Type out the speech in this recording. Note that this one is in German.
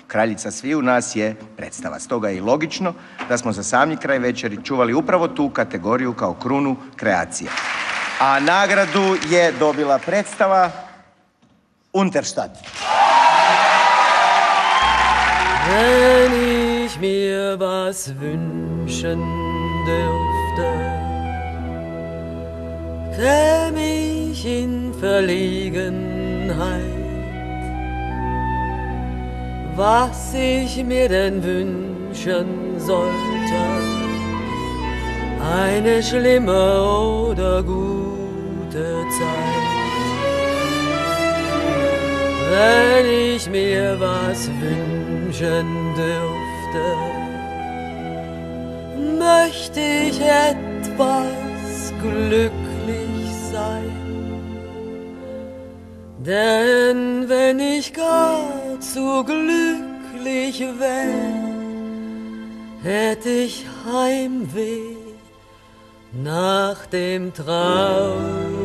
kraljica sviju nas je predstava. Stoga je i logično da smo za sami kraj večeri čuvali upravo tu kategoriju kao krunu kreacije. A nagradu je dobila predstava Unterstadt. Wenn ich mir was wünschen dürfte, käme ich in Verlegenheit. Was ich mir denn wünschen sollte, eine schlimme oder gute Zeit. Wenn ich mir was wünschen dürfte, möchte ich etwas glücklich sein. Denn wenn ich gar zu glücklich wär, hätt ich Heimweh nach dem traurigen